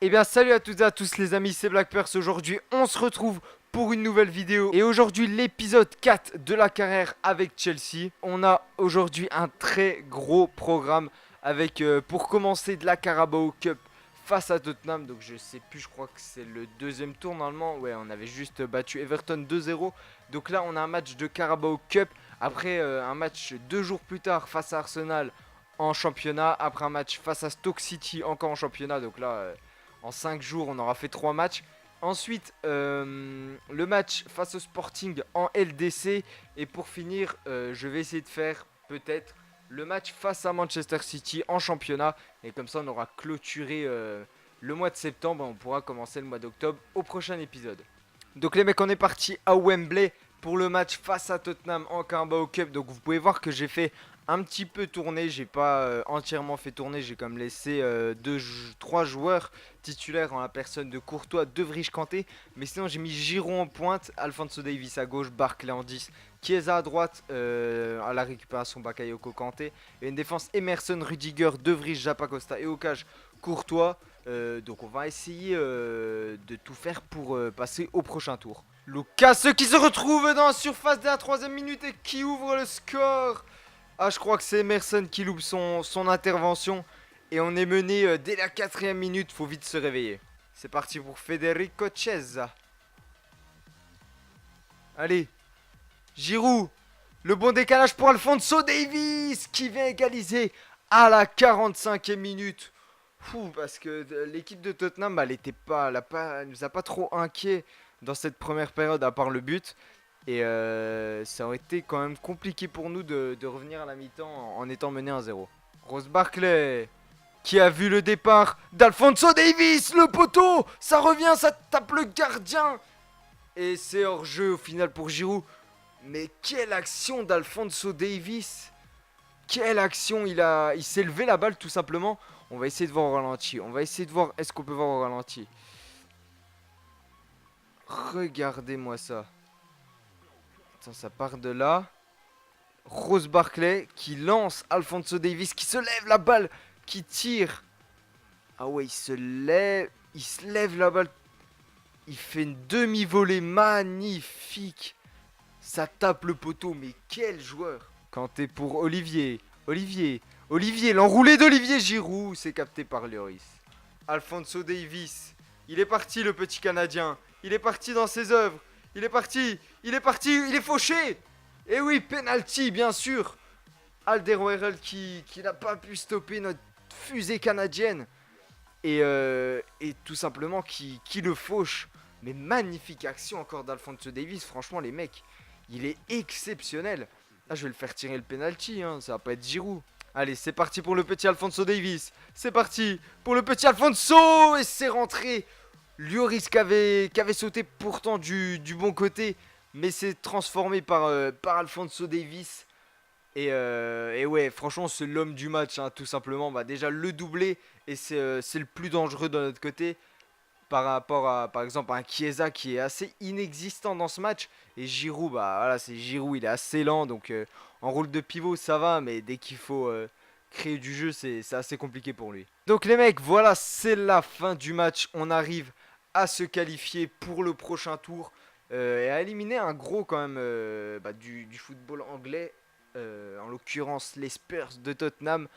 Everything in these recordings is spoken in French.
Eh bien salut à toutes et à tous les amis, c'est Blackpers. Aujourd'hui on se retrouve pour une nouvelle vidéo. Et aujourd'hui l'épisode 4 de la carrière avec Chelsea. On a aujourd'hui un très gros programme avec pour commencer de la Carabao Cup face à Tottenham. Donc je sais plus, je crois que c'est le deuxième tour normalement. Ouais, on avait juste battu Everton 2-0. Donc là on a un match de Carabao Cup. Après un match 2 jours plus tard face à Arsenal en championnat. Après un match face à Stoke City encore en championnat. Donc là... en 5 jours, on aura fait 3 matchs. Ensuite, le match face au Sporting en LDC. Et pour finir, je vais essayer de faire peut-être le match face à Manchester City en championnat. Et comme ça, on aura clôturé le mois de septembre. On pourra commencer le mois d'octobre au prochain épisode. Donc les mecs, on est parti à Wembley pour le match face à Tottenham en Carabao Cup. Donc vous pouvez voir que j'ai fait un petit peu tourner, j'ai pas entièrement fait tourner, j'ai comme laissé 3 joueurs titulaires en la personne de Courtois, De Vrij, Kanté. Mais sinon j'ai mis Giroud en pointe, Alphonso Davies à gauche, Barkley en 10, Chiesa à droite à la récupération, Bakayoko, Kanté. Et une défense Emerson, Rudiger, De Vrij, Zappacosta et au cage Courtois. Donc on va essayer de tout faire pour passer au prochain tour. Lucas qui se retrouve dans la surface de la 3ème minute et qui ouvre le score. Ah, je crois que c'est Emerson qui loupe son intervention. Et on est mené dès la 4ème minute. Faut vite se réveiller. C'est parti pour Federico Chiesa. Allez. Giroud. Le bon décalage pour Alphonso Davies qui vient égaliser à la 45ème minute. Fou, parce que l'équipe de Tottenham, elle nous a pas trop inquiet dans cette première période à part le but. Et ça aurait été quand même compliqué pour nous de revenir à la mi-temps en étant mené 1-0. Rose Barkley qui a vu le départ d'Alphonso Davies, le poteau. Ça revient, ça tape le gardien. Et c'est hors jeu au final pour Giroud. Mais quelle action d'Alphonso Davies. Quelle action, il s'est levé la balle tout simplement. On va essayer de voir au ralenti. On va essayer de voir est-ce qu'on peut voir au ralenti. Regardez-moi ça. Attends, ça part de là. Rose Barkley qui lance Alphonso Davies, qui se lève la balle, qui tire. Ah ouais, il se lève la balle. Il fait une demi-volée magnifique. Ça tape le poteau, mais quel joueur. Kanté pour Olivier, l'enroulé d'Olivier Giroud, c'est capté par Lloris. Alphonso Davies, il est parti le petit Canadien. Il est parti dans ses œuvres. Il est parti, il est fauché. Et oui, penalty, bien sûr. Alderweireld qui n'a pas pu stopper notre fusée canadienne. Et tout simplement qui le fauche. Mais magnifique action encore d'Alphonso Davies. Franchement, les mecs, il est exceptionnel. Là, je vais le faire tirer le penalty, hein. Ça va pas être Giroud. Allez, c'est parti pour le petit Alphonso Davies. C'est parti pour le petit Alphonso. Et c'est rentré. Lloris qui avait sauté pourtant du bon côté. Mais c'est transformé par Alphonso Davies. Et ouais, franchement, c'est l'homme du match, hein, tout simplement. Bah, déjà, le doublé. Et c'est le plus dangereux de notre côté. Par rapport à, par exemple, à un Chiesa qui est assez inexistant dans ce match. Et Giroud, bah voilà, c'est Giroud, il est assez lent. Donc en rôle de pivot, ça va. Mais dès qu'il faut créer du jeu, c'est assez compliqué pour lui. Donc les mecs, voilà, c'est la fin du match. On arrive à se qualifier pour le prochain tour. Et à éliminer un gros quand même du football anglais. En l'occurrence, les Spurs de Tottenham.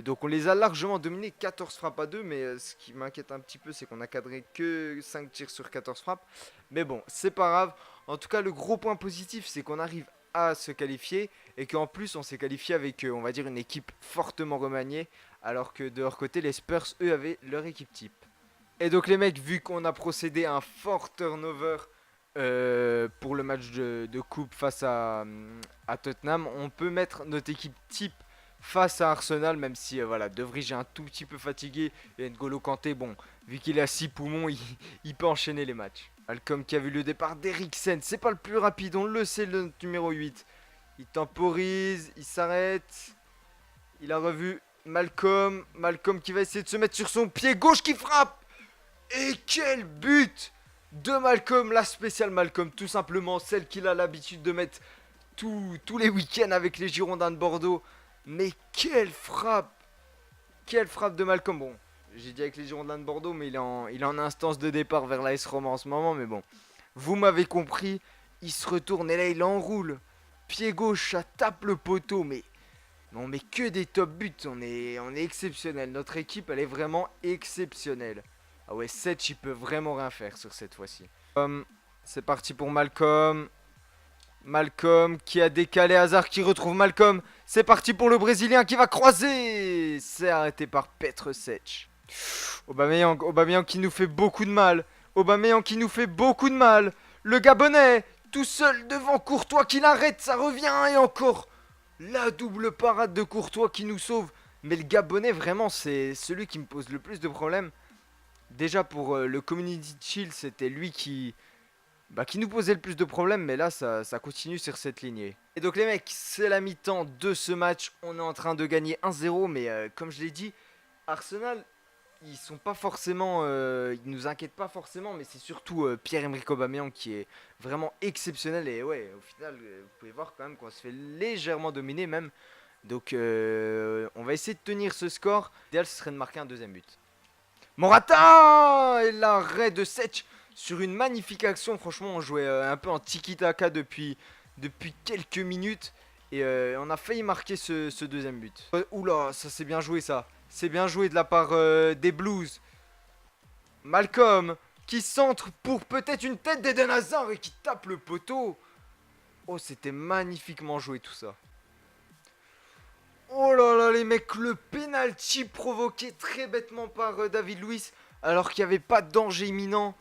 Donc on les a largement dominés, 14 frappes à 2, mais ce qui m'inquiète un petit peu, c'est qu'on a cadré que 5 tirs sur 14 frappes. Mais bon, c'est pas grave. En tout cas, le gros point positif, c'est qu'on arrive à se qualifier et qu'en plus, on s'est qualifié avec, on va dire, une équipe fortement remaniée, alors que de leur côté, les Spurs, eux, avaient leur équipe type. Et donc les mecs, vu qu'on a procédé à un fort turnover pour le match de coupe face à Tottenham, on peut mettre notre équipe type face à Arsenal, même si voilà, De Vrij est un tout petit peu fatigué. Et N'Golo Kanté, bon, vu qu'il a 6 poumons, il peut enchaîner les matchs. Malcolm qui a vu le départ d'Eriksen, c'est pas le plus rapide, on le sait, le numéro 8. Il temporise, il s'arrête. Il a revu Malcolm qui va essayer de se mettre sur son pied gauche qui frappe. Et quel but de Malcolm, la spéciale Malcolm, tout simplement, celle qu'il a l'habitude de mettre tous les week-ends avec les Girondins de Bordeaux. Mais quelle frappe de Malcolm. Bon, J'ai dit avec les Girondins de Bordeaux, mais il est en instance de départ vers l'AS Roma en ce moment. Mais bon, vous m'avez compris. Il se retourne et là, il enroule. Pied gauche, ça tape le poteau. Mais on met que des top buts. On est exceptionnel. Notre équipe, elle est vraiment exceptionnelle. Ah ouais, Setch, il peut vraiment rien faire sur cette fois-ci. C'est parti pour Malcolm. Malcolm qui a décalé, Hazard qui retrouve Malcolm. C'est parti pour le Brésilien qui va croiser. C'est arrêté par Petr Cech. Aubameyang qui nous fait beaucoup de mal. Aubameyang qui nous fait beaucoup de mal. Le Gabonais tout seul devant Courtois qui l'arrête, ça revient et encore. La double parade de Courtois qui nous sauve. Mais le Gabonais vraiment c'est celui qui me pose le plus de problèmes. Déjà pour le Community Shield c'était lui qui nous posait le plus de problèmes, mais là ça continue sur cette lignée. Et donc les mecs, c'est la mi-temps de ce match, on est en train de gagner 1-0, mais comme je l'ai dit, Arsenal, ils sont pas forcément, ils nous inquiètent pas forcément, mais c'est surtout Pierre-Emerick Aubameyang qui est vraiment exceptionnel, et ouais, au final, vous pouvez voir quand même qu'on se fait légèrement dominer même, donc on va essayer de tenir ce score, l'idéal ce serait de marquer un deuxième but. Morata. Et l'arrêt de Setch sur une magnifique action. Franchement, on jouait un peu en tiki-taka depuis quelques minutes. Et on a failli marquer ce deuxième but. Oula, ça c'est bien joué ça. C'est bien joué de la part des Blues. Malcolm qui centre pour peut-être une tête d'Eden Hazard et qui tape le poteau. Oh, c'était magnifiquement joué tout ça. Oh là là les mecs, le penalty provoqué très bêtement par David Luiz alors qu'il n'y avait pas de danger imminent.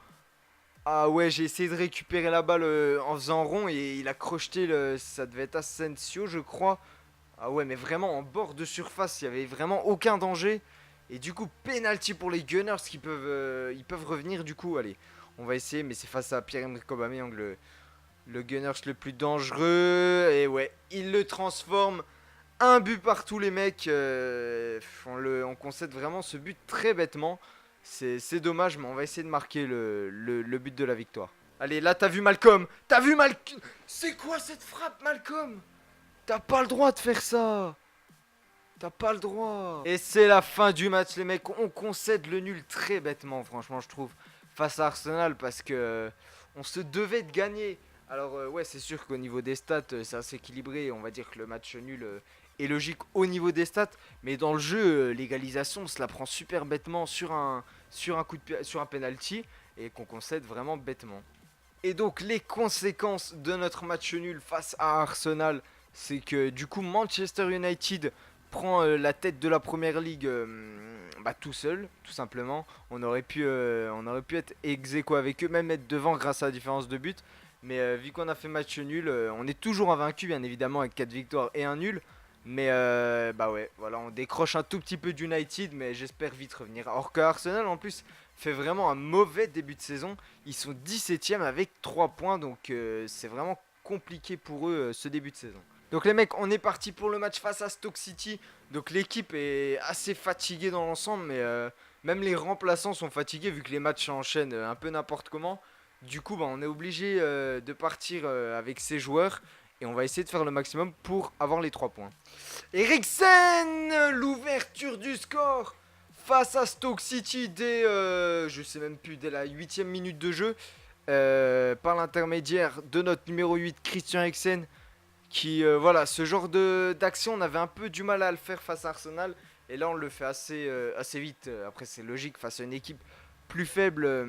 Ah ouais, j'ai essayé de récupérer la balle en faisant rond et il a crocheté ça devait être Asensio je crois. Ah ouais mais vraiment en bord de surface, il n'y avait vraiment aucun danger. Et du coup penalty pour les Gunners qui peuvent revenir du coup. Allez, on va essayer mais c'est face à Pierre-Emerick Aubameyang le Gunners le plus dangereux. Et ouais, il le transforme. Un but partout les mecs, on concède vraiment ce but très bêtement. C'est dommage mais on va essayer de marquer le but de la victoire. Allez là t'as vu Malcolm. C'est quoi cette frappe Malcolm? T'as pas le droit de faire ça. T'as pas le droit. Et c'est la fin du match les mecs. On concède le nul très bêtement franchement je trouve. Face à Arsenal parce que on se devait de gagner. Alors ouais c'est sûr qu'au niveau des stats c'est assez équilibré. On va dire que le match nul est logique au niveau des stats. Mais dans le jeu l'égalisation on se la prend super bêtement sur un penalty. Et qu'on concède vraiment bêtement. Et donc les conséquences de notre match nul face à Arsenal. C'est que du coup Manchester United prend la tête de la Première Ligue tout seul, tout simplement. On aurait pu être ex-aequo avec eux, même être devant grâce à la différence de but. Mais vu qu'on a fait match nul, on est toujours invaincu bien évidemment avec 4 victoires et un nul. Mais ouais, voilà, on décroche un tout petit peu d'United, mais j'espère vite revenir. Alors que Arsenal en plus fait vraiment un mauvais début de saison. Ils sont 17ème avec 3 points, donc c'est vraiment compliqué pour eux ce début de saison. Donc les mecs, on est parti pour le match face à Stoke City. Donc l'équipe est assez fatiguée dans l'ensemble, mais même les remplaçants sont fatigués vu que les matchs s'enchaînent un peu n'importe comment. Du coup, on est obligé de partir avec ces joueurs et on va essayer de faire le maximum pour avoir les 3 points. Eriksen, l'ouverture du score face à Stoke City dès, je sais même plus, dès la 8ème minute de jeu. Par l'intermédiaire de notre numéro 8, Christian Eriksen. Qui, voilà, ce genre d'action, on avait un peu du mal à le faire face à Arsenal. Et là, on le fait assez vite. Après, c'est logique face à une équipe plus faible,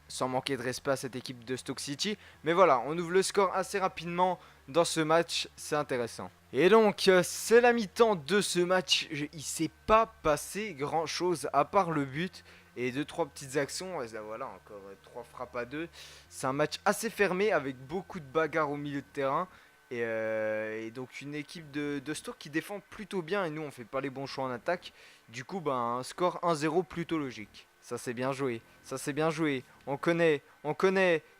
sans manquer de respect à cette équipe de Stoke City. Mais voilà, on ouvre le score assez rapidement dans ce match. C'est intéressant. Et donc, c'est la mi-temps de ce match. Il s'est pas passé grand-chose à part le but. Et 2-3 petites actions. Et là, voilà, encore 3 frappes à 2. C'est un match assez fermé avec beaucoup de bagarres au milieu de terrain. Et donc une équipe de Stoke qui défend plutôt bien et nous on fait pas les bons choix en attaque. Du coup un score 1-0 plutôt logique. Ça c'est bien joué, ça c'est bien joué. On connaît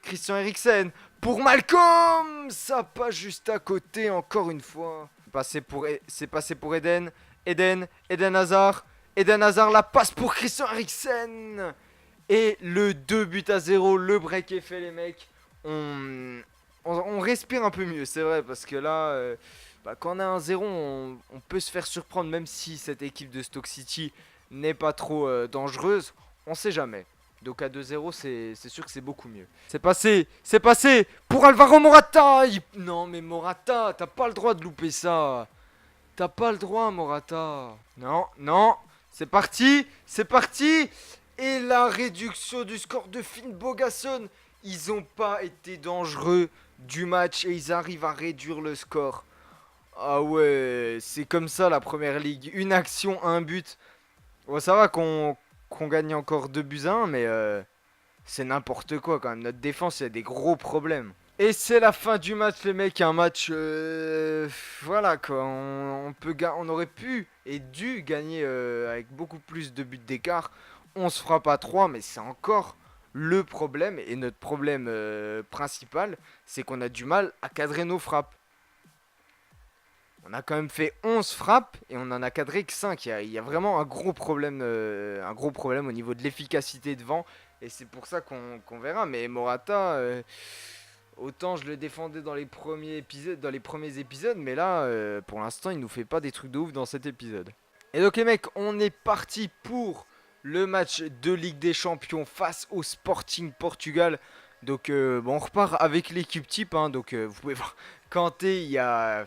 Christian Eriksen pour Malcolm. Ça passe juste à côté encore une fois. C'est passé pour Eden Hazard. Eden Hazard la passe pour Christian Eriksen. Et le 2-0, le break est fait les mecs. On respire un peu mieux, c'est vrai, parce que là, quand on a un 0, on peut se faire surprendre, même si cette équipe de Stoke City n'est pas trop dangereuse, on sait jamais. Donc à 2-0, c'est sûr que c'est beaucoup mieux. C'est passé pour Alvaro Morata. Non mais Morata, t'as pas le droit de louper ça. T'as pas le droit, Morata. Non, non, c'est parti. Et la réduction du score de Finn Bogason. Ils ont pas été dangereux du match et ils arrivent à réduire le score. Ah ouais, c'est comme ça la première ligue. Une action, un but. Bon, ça va qu'on gagne encore 2 buts à 1, mais c'est n'importe quoi quand même. Notre défense, il y a des gros problèmes. Et c'est la fin du match, les mecs. Un match, voilà quoi. On aurait pu et dû gagner avec beaucoup plus de buts d'écart. On se frappe à 3, mais c'est encore le problème. Et notre problème principal, c'est qu'on a du mal à cadrer nos frappes. On a quand même fait 11 frappes et on en a cadré que 5. Il y a vraiment un gros problème au niveau de l'efficacité devant. Et c'est pour ça qu'on verra. Mais Morata, autant je le défendais dans les premiers épisodes, mais là, pour l'instant, il nous fait pas des trucs de ouf dans cet épisode. Et donc les mecs, on est parti pour le match de Ligue des Champions face au Sporting Portugal. Donc bon, on repart avec l'équipe type. Hein, donc vous pouvez voir, Kanté, il y a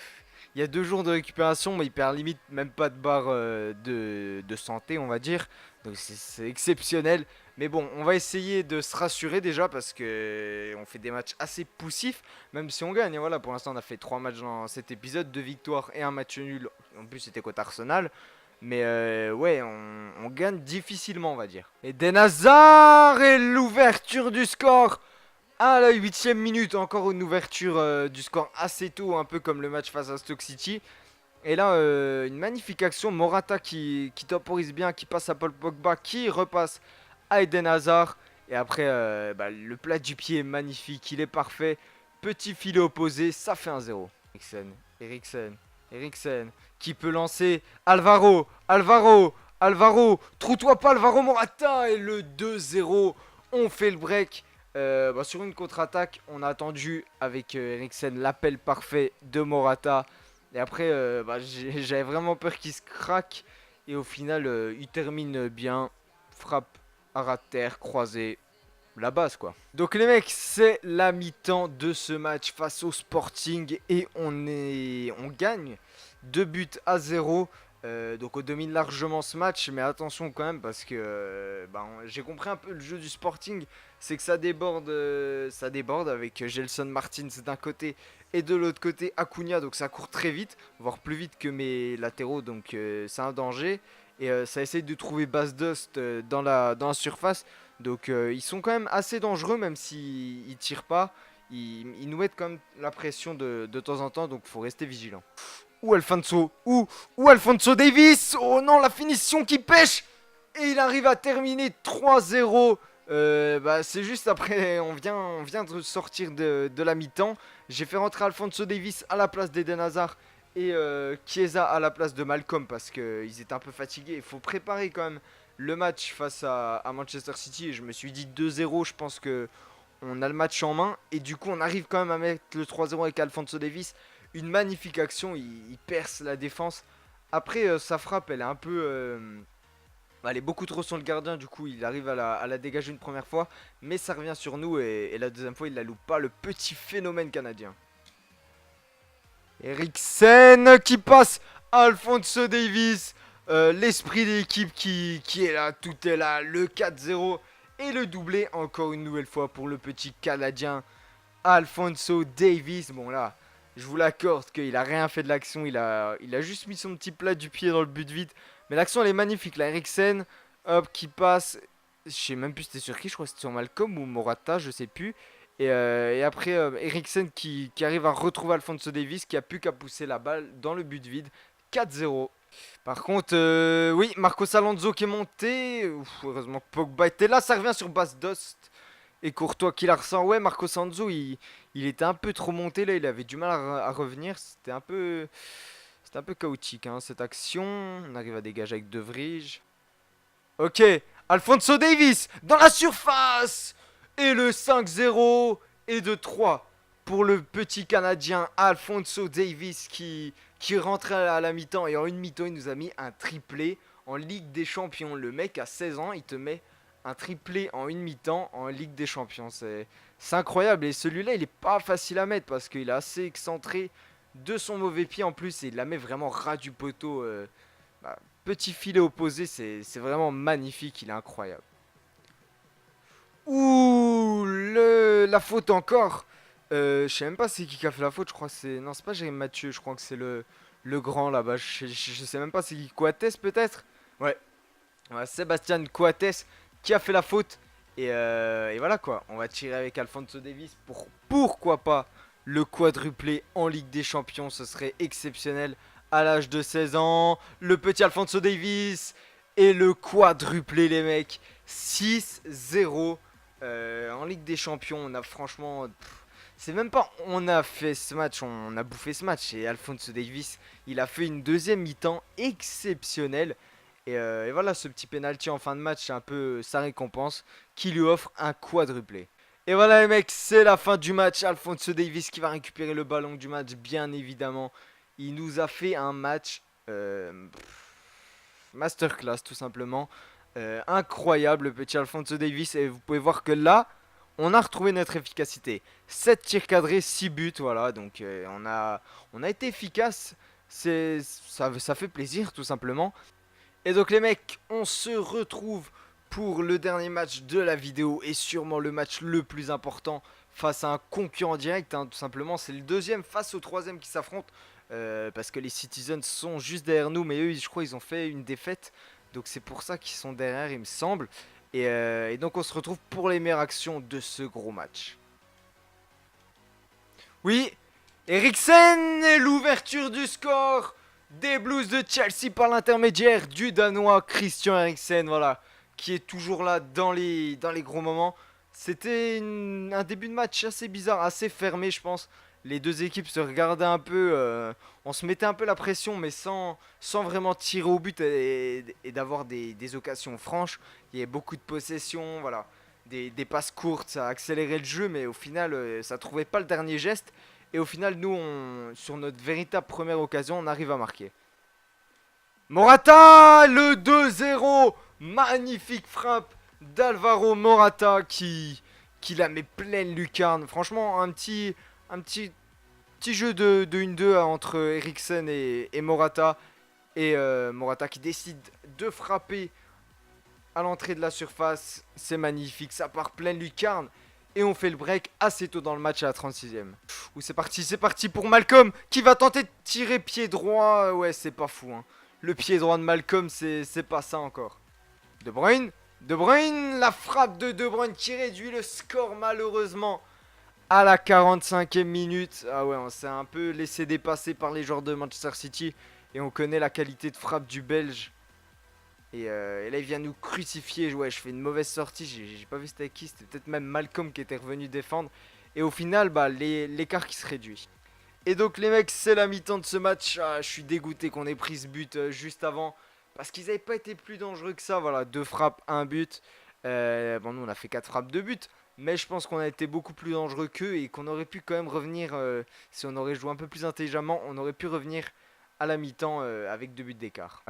2 jours de récupération, mais il perd limite même pas de barre de santé, on va dire. Donc c'est exceptionnel. Mais bon, on va essayer de se rassurer déjà parce que on fait des matchs assez poussifs, même si on gagne. Et voilà, pour l'instant, on a fait 3 matchs dans cet épisode, 2 victoires et un match nul. En plus, c'était contre Arsenal. Mais ouais, on gagne difficilement, on va dire. Et Eden Hazard et l'ouverture du score à la 8ème minute, encore une ouverture du score assez tôt, un peu comme le match face à Stoke City. Et là, une magnifique action, Morata qui temporise bien, qui passe à Paul Pogba, qui repasse à Eden Hazard. Et après, le plat du pied est magnifique, il est parfait. Petit filet opposé, ça fait 1-0. Eriksen, qui peut lancer Alvaro, trouve-toi pas Alvaro Morata. Et le 2-0, on fait le break. Sur une contre-attaque, on a attendu avec Eriksen l'appel parfait de Morata. Et après, j'avais vraiment peur qu'il se craque. Et au final, il termine bien. Frappe à ras de terre, croisé. La base quoi. Donc les mecs, c'est la mi-temps de ce match face au Sporting. Et on gagne 2-0. Donc on domine largement ce match, mais attention quand même parce que j'ai compris un peu le jeu du Sporting, c'est que ça déborde avec Gelson Martins d'un côté et de l'autre côté Acuna, donc ça court très vite, voire plus vite que mes latéraux, donc c'est un danger. Et ça essaye de trouver Basdost dans la surface, donc ils sont quand même assez dangereux même s'ils ne tirent pas, ils nous mettent quand même la pression de temps en temps, donc il faut rester vigilant. Ou Alfonso, ou Alfonso Davies. Oh non, la finition qui pêche. Et il arrive à terminer 3-0. C'est juste après, on vient de sortir de la mi-temps. J'ai fait rentrer Alfonso Davies à la place d'Eden Hazard et Chiesa à la place de Malcolm parce qu'ils étaient un peu fatigués. Il faut préparer quand même le match face à Manchester City. Et je me suis dit 2-0, je pense que on a le match en main. Et du coup, on arrive quand même à mettre le 3-0 avec Alfonso Davies. Une magnifique action, il perce la défense. Après, sa frappe, elle est un peu... elle est beaucoup trop sur le gardien, du coup, il arrive à la dégager une première fois. Mais ça revient sur nous et la deuxième fois, il la loupe pas. Le petit phénomène canadien. Eriksen qui passe Alfonso Davies. L'esprit d'équipe qui est là, tout est là. Le 4-0 et le doublé encore une nouvelle fois pour le petit Canadien Alfonso Davies. Bon là... Je vous l'accorde qu'il a rien fait de l'action, il a juste mis son petit plat du pied dans le but vide. Mais l'action elle est magnifique, là, Eriksen, hop, qui passe, je sais même plus c'était sur qui, je crois que c'était sur Malcolm ou Morata, je sais plus. Et après Eriksen qui arrive à retrouver Alfonso Davies, qui a plus qu'à pousser la balle dans le but vide, 4-0. Par contre, oui, Marcos Alonso qui est monté, heureusement que Pogba était là, ça revient sur Basdost. Et Courtois qui la ressent. Ouais, Marcos Alonso, il était un peu trop monté là. Il avait du mal à revenir. C'était un peu chaotique hein, cette action. On arrive à dégager avec De Vrij. Ok, Alfonso Davies dans la surface. Et le 5-0 et de 3 pour le petit Canadien Alfonso Davies qui rentrait à la mi-temps. Et en une mi-temps, il nous a mis un triplé en Ligue des Champions. Le mec à 16 ans, il te met un triplé en une mi-temps en Ligue des Champions. C'est incroyable. Et celui-là, il est pas facile à mettre parce qu'il est assez excentré de son mauvais pied en plus. Et il la met vraiment ras du poteau. Petit filet opposé, c'est vraiment magnifique. Il est incroyable. Ouh, la faute encore. Je sais même pas c'est qui a fait la faute. Je crois que c'est... Non, c'est pas Jérémy Mathieu. Je crois que c'est le grand là-bas. Je sais même pas c'est qui. Coates peut-être. Ouais. Sébastien Coates qui a fait la faute. Et voilà quoi. On va tirer avec Alphonso Davies pour pourquoi pas le quadruplé en Ligue des Champions. Ce serait exceptionnel à l'âge de 16 ans. Le petit Alphonso Davies et le quadruplé les mecs. 6-0 en Ligue des Champions. On a franchement... C'est même pas on a fait ce match, on a bouffé ce match. Et Alphonso Davies, il a fait une deuxième mi-temps exceptionnelle. Et voilà, ce petit penalty en fin de match, c'est un peu sa récompense qui lui offre un quadruplé. Et voilà les mecs, c'est la fin du match. Alphonso Davies qui va récupérer le ballon du match, bien évidemment. Il nous a fait un match masterclass tout simplement. Incroyable le petit Alphonso Davies. Et vous pouvez voir que là, on a retrouvé notre efficacité. 7 tirs cadrés, 6 buts, voilà. Donc on a été efficace. Ça fait plaisir tout simplement. Et donc les mecs, on se retrouve pour le dernier match de la vidéo et sûrement le match le plus important face à un concurrent direct, hein, tout simplement. C'est le deuxième face au troisième qui s'affrontent parce que les Citizens sont juste derrière nous, mais eux, je crois, ils ont fait une défaite. Donc c'est pour ça qu'ils sont derrière, il me semble. Et donc on se retrouve pour les meilleures actions de ce gros match. Oui, Eriksen et l'ouverture du score des Blues de Chelsea par l'intermédiaire du Danois Christian Eriksen, voilà, qui est toujours là dans les gros moments. C'était un début de match assez bizarre, assez fermé je pense. Les deux équipes se regardaient un peu, on se mettait un peu la pression mais sans vraiment tirer au but et d'avoir des occasions franches. Il y avait beaucoup de possessions, voilà, des passes courtes, ça a accéléré le jeu mais au final ça trouvait pas le dernier geste. Et au final, nous, sur notre véritable première occasion, on arrive à marquer. Morata, le 2-0. Magnifique frappe d'Alvaro Morata qui la met pleine lucarne. Franchement, un petit jeu de 1-2 entre Eriksen et Morata. Et Morata qui décide de frapper à l'entrée de la surface. C'est magnifique, ça part pleine lucarne. Et on fait le break assez tôt dans le match à la 36e. Ouh, c'est parti pour Malcolm qui va tenter de tirer pied droit. Ouais, c'est pas fou, hein. Le pied droit de Malcolm, c'est pas ça encore. De Bruyne, la frappe de De Bruyne qui réduit le score malheureusement à la 45e minute. Ah ouais, on s'est un peu laissé dépasser par les joueurs de Manchester City. Et on connaît la qualité de frappe du Belge. Et là, il vient nous crucifier. Ouais, je fais une mauvaise sortie. J'ai pas vu c'était qui. C'était peut-être même Malcolm qui était revenu défendre. Et au final, bah, l'écart qui se réduit. Et donc, les mecs, c'est la mi-temps de ce match. Ah, je suis dégoûté qu'on ait pris ce but juste avant. Parce qu'ils n'avaient pas été plus dangereux que ça. Voilà, 2 frappes, 1 but. Bon, nous, on a fait 4 frappes, 2 buts. Mais je pense qu'on a été beaucoup plus dangereux qu'eux. Et qu'on aurait pu quand même revenir. Si on aurait joué un peu plus intelligemment, on aurait pu revenir à la mi-temps avec 2 buts d'écart.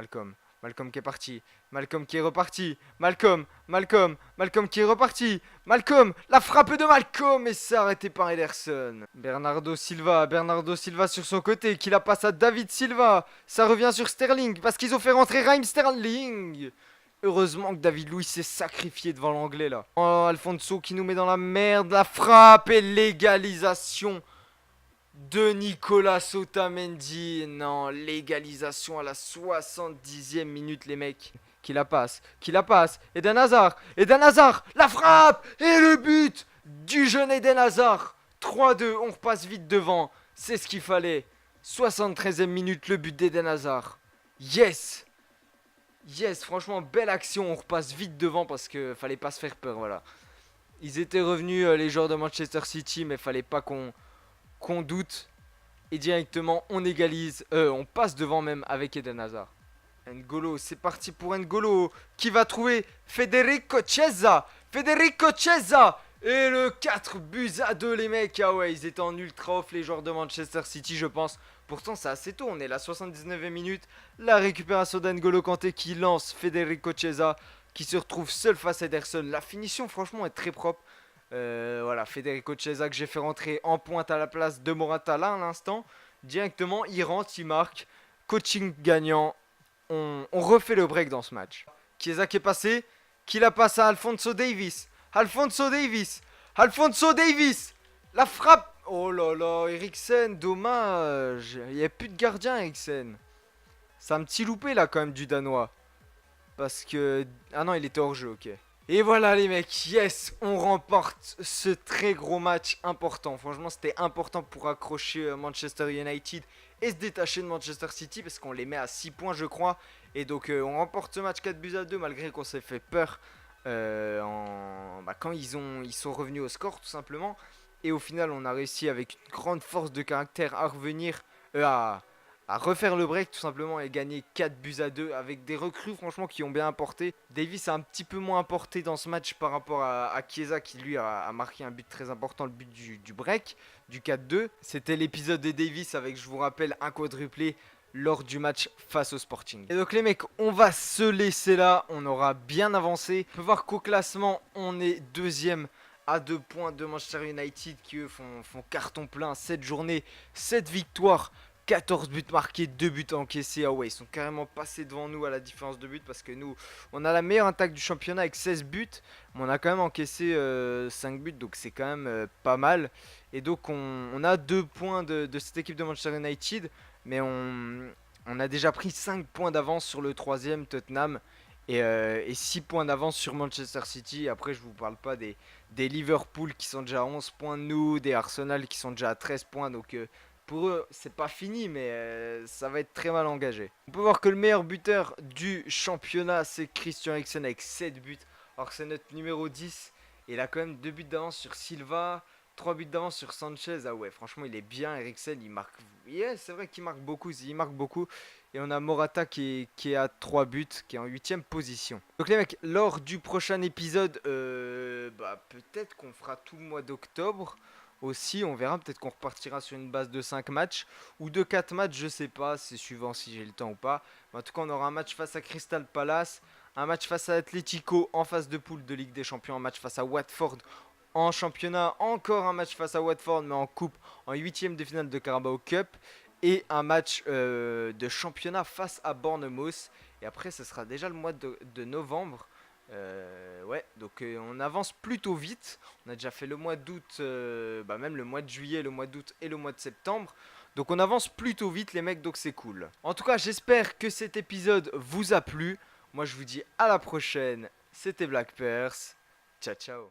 Malcolm qui est parti. Malcolm qui est reparti. Malcolm qui est reparti. Malcolm, la frappe de Malcolm et c'est arrêté par Ederson. Bernardo Silva sur son côté qui la passe à David Silva. Ça revient sur Sterling parce qu'ils ont fait rentrer Raheem Sterling. Heureusement que David Luiz s'est sacrifié devant l'anglais là. Oh, Alphonso qui nous met dans la merde. La frappe et l'égalisation de Nicolas Otamendi. Non, l'égalisation à la 70e minute les mecs. Qui la passe. Eden Hazard, la frappe et le but du jeune Eden Hazard. 3-2, on repasse vite devant. C'est ce qu'il fallait. 73e minute, le but d'Eden Hazard. Yes, franchement, belle action. On repasse vite devant parce que fallait pas se faire peur, voilà. Ils étaient revenus, les joueurs de Manchester City, mais fallait pas qu'on doute. Et directement, on égalise. On passe devant même avec Eden Hazard. N'Golo, c'est parti pour N'Golo qui va trouver Federico Chiesa. Et le 4 buts à 2 les mecs. Ah ouais, ils étaient en ultra off les joueurs de Manchester City je pense. Pourtant, c'est assez tôt. On est à la 79e minute. La récupération d'N'Golo Kanté qui lance Federico Chiesa qui se retrouve seul face à Ederson. La finition, franchement, est très propre. Voilà, Federico Chiesa que j'ai fait rentrer en pointe à la place de Morata là à l'instant. Directement, il rentre, il marque. Coaching gagnant. On refait le break dans ce match. Chiesa qui est passé. Qui la passe à Alphonso Davies. Alphonso Davies. Alphonso Davies. La frappe. Oh là là, Eriksen, dommage. Il n'y a plus de gardien, Eriksen. C'est un petit loupé là quand même du Danois. Parce que... Ah non, il était hors jeu, ok. Et voilà les mecs, yes, on remporte ce très gros match important. Franchement, c'était important pour accrocher Manchester United et se détacher de Manchester City parce qu'on les met à 6 points, je crois. Et donc, on remporte ce match 4-2 malgré qu'on s'est fait peur quand ils sont revenus au score, tout simplement. Et au final, on a réussi avec une grande force de caractère à revenir, à refaire le break tout simplement et gagner 4-2 avec des recrues franchement qui ont bien apporté. Davies a un petit peu moins apporté dans ce match par rapport à Chiesa qui lui a marqué un but très important, le but du break, du 4-2. C'était l'épisode de Davies avec, je vous rappelle, un quadruplé lors du match face au Sporting. Et donc les mecs, on va se laisser là, on aura bien avancé. On peut voir qu'au classement, on est deuxième à 2 points de Manchester United qui eux font carton plein, 7 journées, 7 victoires. 14 buts marqués, 2 buts encaissés. Ah ouais, ils sont carrément passés devant nous à la différence de buts parce que nous, on a la meilleure attaque du championnat avec 16 buts. Mais on a quand même encaissé 5 buts, donc c'est quand même pas mal. Et donc on a 2 points de cette équipe de Manchester United. Mais on a déjà pris 5 points d'avance sur le troisième Tottenham. Et 6 points d'avance sur Manchester City. Après, je vous parle pas des Liverpool qui sont déjà à 11 points de nous, des Arsenal qui sont déjà à 13 points. Donc pour eux, c'est pas fini, mais ça va être très mal engagé. On peut voir que le meilleur buteur du championnat, c'est Christian Eriksen avec 7 buts. Alors que c'est notre numéro 10. Et il a quand même 2 buts d'avance sur Silva, 3 buts d'avance sur Sanchez. Ah ouais, franchement, il est bien, Eriksen. Il marque. Yeah, c'est vrai qu'il marque beaucoup. Il marque beaucoup. Et on a Morata qui est à 3 buts, qui est en 8ème position. Donc les mecs, lors du prochain épisode, peut-être qu'on fera tout le mois d'octobre. Aussi, on verra, peut-être qu'on repartira sur une base de 5 matchs ou de 4 matchs, je sais pas, c'est suivant si j'ai le temps ou pas. Mais en tout cas, on aura un match face à Crystal Palace, un match face à Atletico en phase de poule de Ligue des Champions, un match face à Watford en championnat, encore un match face à Watford mais en coupe, en 8ème de finale de Carabao Cup et un match de championnat face à Bournemouth. Et après, ce sera déjà le mois de novembre. Ouais, donc on avance plutôt vite. On a déjà fait le mois d'août, même le mois de juillet, le mois d'août et le mois de septembre. Donc on avance plutôt vite les mecs, donc c'est cool. En tout cas, j'espère que cet épisode vous a plu. Moi je vous dis à la prochaine. C'était Black Perse. Ciao ciao.